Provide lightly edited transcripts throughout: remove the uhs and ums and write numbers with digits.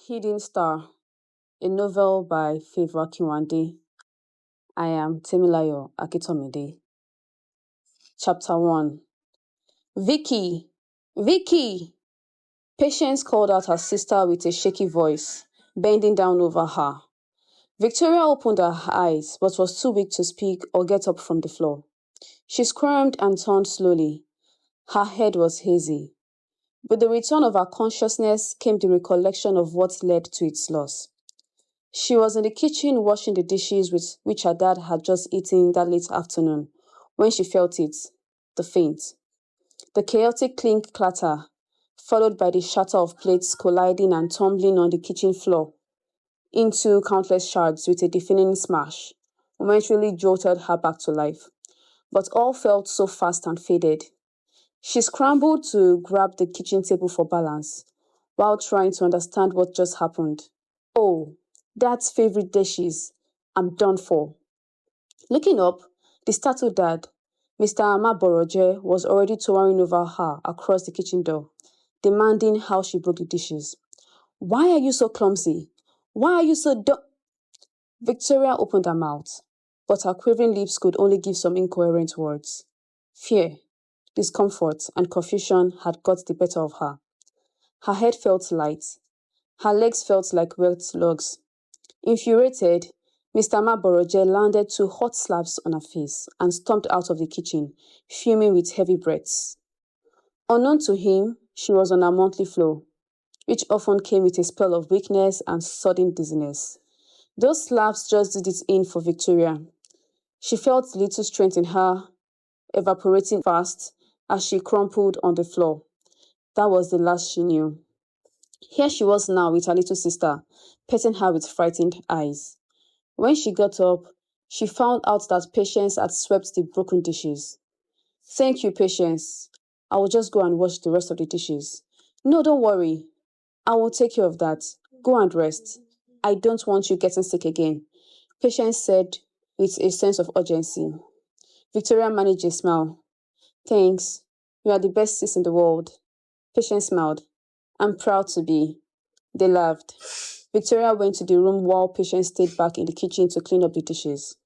Hidden Star, a novel by Favour Akinwande. I am Temilayo Akitomide. Chapter 1. Vicky! Vicky! Patience called out her sister with a shaky voice, bending down over her. Victoria opened her eyes but was too weak to speak or get up from the floor. She squirmed and turned slowly. Her head was hazy. With the return of her consciousness came the recollection of what led to its loss. She was in the kitchen washing the dishes with which her dad had just eaten that late afternoon when she felt it, the faint. The chaotic clink clatter, followed by the shatter of plates colliding and tumbling on the kitchen floor into countless shards with a deafening smash, momentarily jolted her back to life. But all felt so fast and faded. She scrambled to grab the kitchen table for balance, while trying to understand what just happened. Oh, Dad's favorite dishes. I'm done for. Looking up, the startled dad, Mr. Amaboroje, was already towering over her across the kitchen door, demanding how she broke the dishes. Why are you so clumsy? Why are you so Victoria opened her mouth, but her quivering lips could only give some incoherent words. Fear, discomfort, and confusion had got the better of her. Her head felt light. Her legs felt like wet logs. Infuriated, Mr. Maboroje landed 2 hot slaps on her face and stomped out of the kitchen, fuming with heavy breaths. Unknown to him, she was on her monthly flow, which often came with a spell of weakness and sudden dizziness. Those slaps just did it in for Victoria. She felt little strength in her, evaporating fast as she crumpled on the floor. That was the last she knew. Here she was now with her little sister, petting her with frightened eyes. When she got up, she found out that Patience had swept the broken dishes. Thank you, Patience. I will just go and wash the rest of the dishes. No, don't worry. I will take care of that. Go and rest. I don't want you getting sick again, Patience said with a sense of urgency. Victoria managed a smile. Thanks. You are the best sis in the world. Patience smiled. I'm proud to be. They laughed. Victoria went to the room while Patience stayed back in the kitchen to clean up the dishes.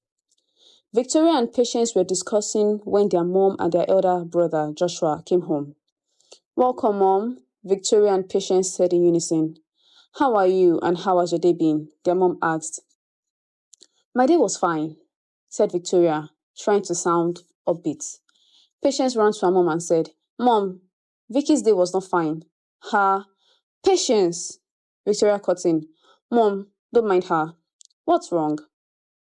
Victoria and Patience were discussing when their mom and their elder brother, Joshua, came home. Welcome, Mom, Victoria and Patience said in unison. How are you and how has your day been? Their mom asked. My day was fine, said Victoria, trying to sound upbeat. Patience ran to her mom and said, Mom, Vicky's day was not fine. Her Patience, Victoria cut in. Mom, don't mind her. What's wrong?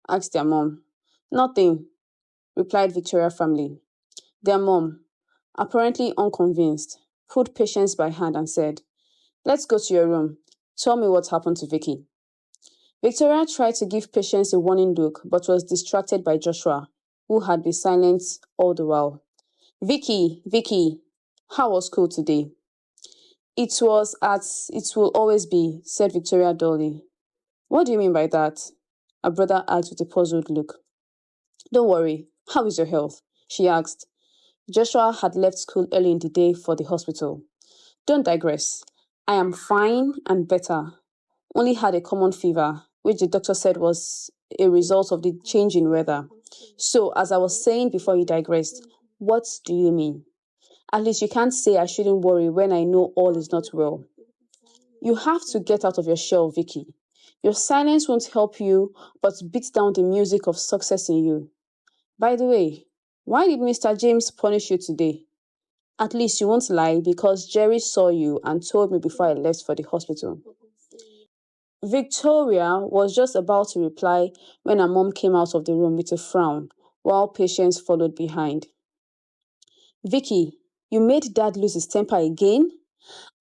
Asked their mom. Nothing, replied Victoria firmly. Their mom, apparently unconvinced, pulled Patience by hand and said, Let's go to your room. Tell me what happened to Vicky. Victoria tried to give Patience a warning look, but was distracted by Joshua, who had been silent all the while. Vicky, how was school today? It was as it will always be, said Victoria dully. What do you mean by that? Her brother asked with a puzzled look. Don't worry, how is your health? She asked. Joshua had left school early in the day for the hospital. Don't digress. I am fine and better. Only had a common fever, which the doctor said was a result of the change in weather. So, as I was saying before you digressed, what do you mean? At least you can't say I shouldn't worry when I know all is not well. You have to get out of your shell, Vicky. Your silence won't help you, but beats down the music of success in you. By the way, why did Mr. James punish you today? At least you won't lie because Jerry saw you and told me before I left for the hospital. Victoria was just about to reply when her mom came out of the room with a frown, while Patience followed behind. Vicky, you made Dad lose his temper again?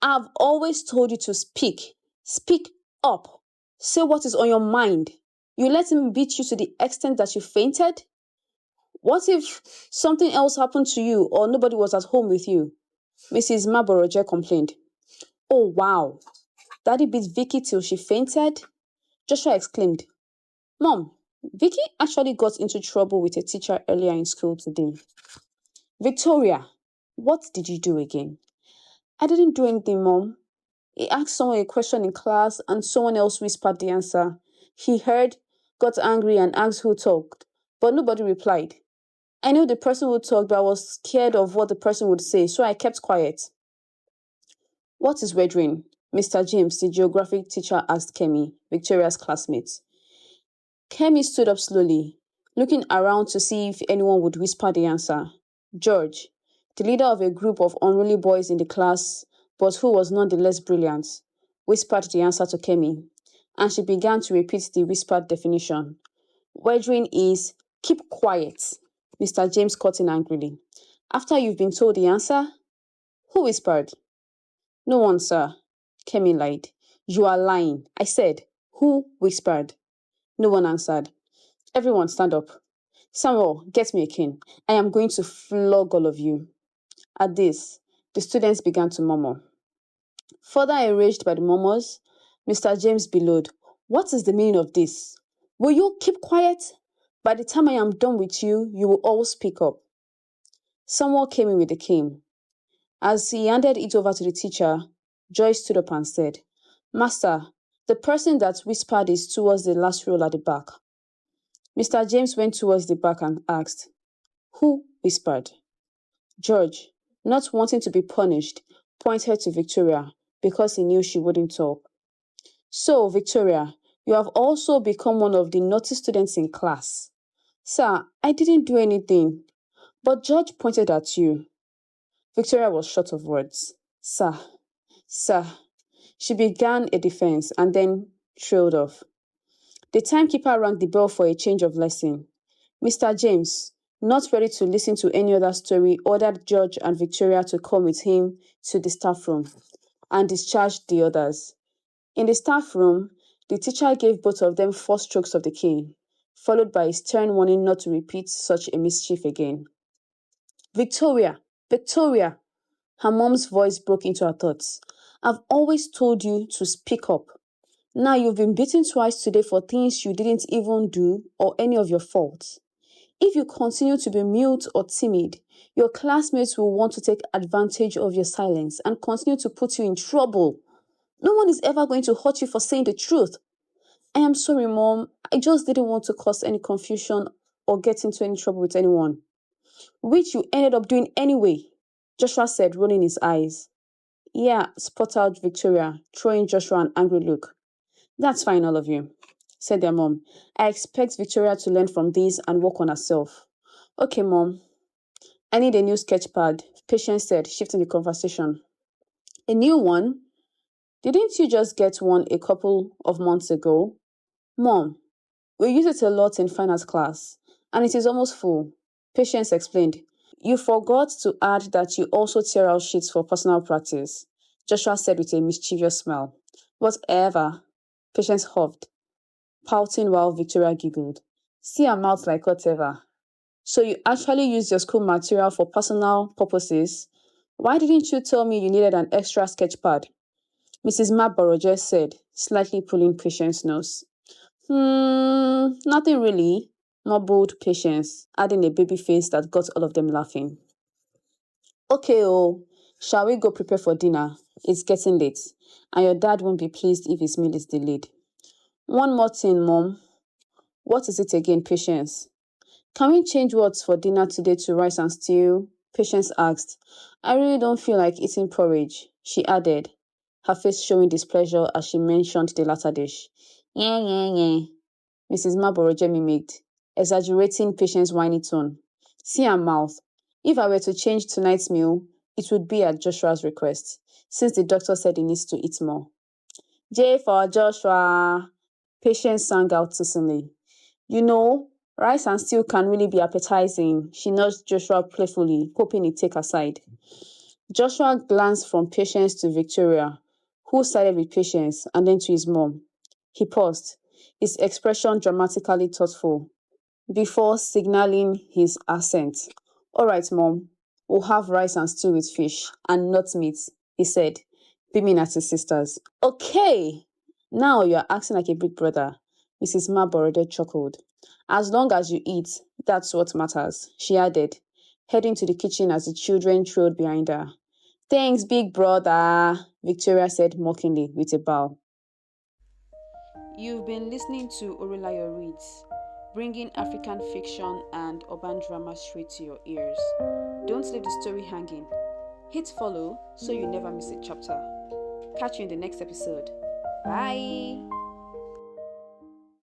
I've always told you to speak. Speak up. Say what is on your mind. You let him beat you to the extent that you fainted? What if something else happened to you or nobody was at home with you? Mrs. Maboroje complained. Oh, wow. Daddy beat Vicky till she fainted? Joshua exclaimed. Mom, Vicky actually got into trouble with a teacher earlier in school today. Victoria, what did you do again? I didn't do anything, Mom. He asked someone a question in class and someone else whispered the answer. He heard, got angry and asked who talked, but nobody replied. I knew the person who talked, but I was scared of what the person would say, so I kept quiet. What is weathering? Mr. James, the geography teacher, asked Kemi, Victoria's classmate. Kemi stood up slowly, looking around to see if anyone would whisper the answer. George, the leader of a group of unruly boys in the class, but who was none the less brilliant, whispered the answer to Kemi, and she began to repeat the whispered definition. Weathering is keep quiet, Mr. James cut in angrily. After you've been told the answer? Who whispered? No one, sir. Kemi lied. You are lying. I said, who whispered? No one answered. Everyone stand up. Samuel, get me a cane. I am going to flog all of you. At this, the students began to murmur. Further enraged by the murmurs, Mr. James bellowed, what is the meaning of this? Will you keep quiet? By the time I am done with you, you will all speak up. Someone came in with a cane. As he handed it over to the teacher, Joy stood up and said, Master, the person that whispered is towards the last row at the back. Mr. James went towards the back and asked, who whispered? George, not wanting to be punished, pointed to Victoria because he knew she wouldn't talk. So, Victoria, you have also become one of the naughty students in class. Sir, I didn't do anything, but George pointed at you. Victoria was short of words. Sir. She began a defense and then trailed off. The timekeeper rang the bell for a change of lesson. Mr. James, not ready to listen to any other story, ordered George and Victoria to come with him to the staff room and discharged the others. In the staff room, the teacher gave both of them 4 strokes of the cane, followed by a stern warning not to repeat such a mischief again. Victoria! Her mom's voice broke into her thoughts. I've always told you to speak up. Now you've been beaten twice today for things you didn't even do or any of your faults. If you continue to be mute or timid, your classmates will want to take advantage of your silence and continue to put you in trouble. No one is ever going to hurt you for saying the truth. I am sorry, Mom. I just didn't want to cause any confusion or get into any trouble with anyone. Which you ended up doing anyway, Joshua said, rolling his eyes. Yeah, sputtered out Victoria, throwing Joshua an angry look. That's fine, all of you, said their mom. I expect Victoria to learn from this and work on herself. Okay, Mom. I need a new sketch pad, Patience said, shifting the conversation. A new one? Didn't you just get one a couple of months ago? Mom, we use it a lot in fine arts class, and it is almost full. Patience explained. You forgot to add that you also tear out sheets for personal practice, Joshua said with a mischievous smile. Whatever. Patience huffed, pouting while Victoria giggled. See her mouth like whatever. So you actually use your school material for personal purposes? Why didn't you tell me you needed an extra sketch pad? Mrs. Maboroje said, slightly pulling Patience's nose. Nothing really, mumbled Patience, adding a baby face that got all of them laughing. Okay, shall we go prepare for dinner? It's getting late, and your dad won't be pleased if his meal is delayed. One more thing, Mom. What is it again, Patience? Can we change words for dinner today to rice and stew? Patience asked. I really don't feel like eating porridge, she added, her face showing displeasure as she mentioned the latter dish. Yeah, Mrs. Maboroje mimicked, exaggerating Patience's whiny tone. See her mouth. If I were to change tonight's meal, it would be at Joshua's request, since the doctor said he needs to eat more. J for Joshua, Patience sang out soothingly. You know, rice and stew can really be appetizing, she nudged Joshua playfully, hoping he'd take her side. Joshua glanced from Patience to Victoria, who sided with Patience, and then to his mom. He paused, his expression dramatically thoughtful, before signaling his assent. All right, Mom, we'll have rice and stew with fish, and not meat, he said, beaming at his sisters. Okay, now you're acting like a big brother, Mrs. Maborode chuckled. As long as you eat, that's what matters, she added, heading to the kitchen as the children trailed behind her. Thanks, big brother, Victoria said mockingly with a bow. You've been listening to Orilayo Reads, bringing African fiction and urban drama straight to your ears. Don't leave the story hanging. Hit follow so you never miss a chapter. Catch you in the next episode. Bye!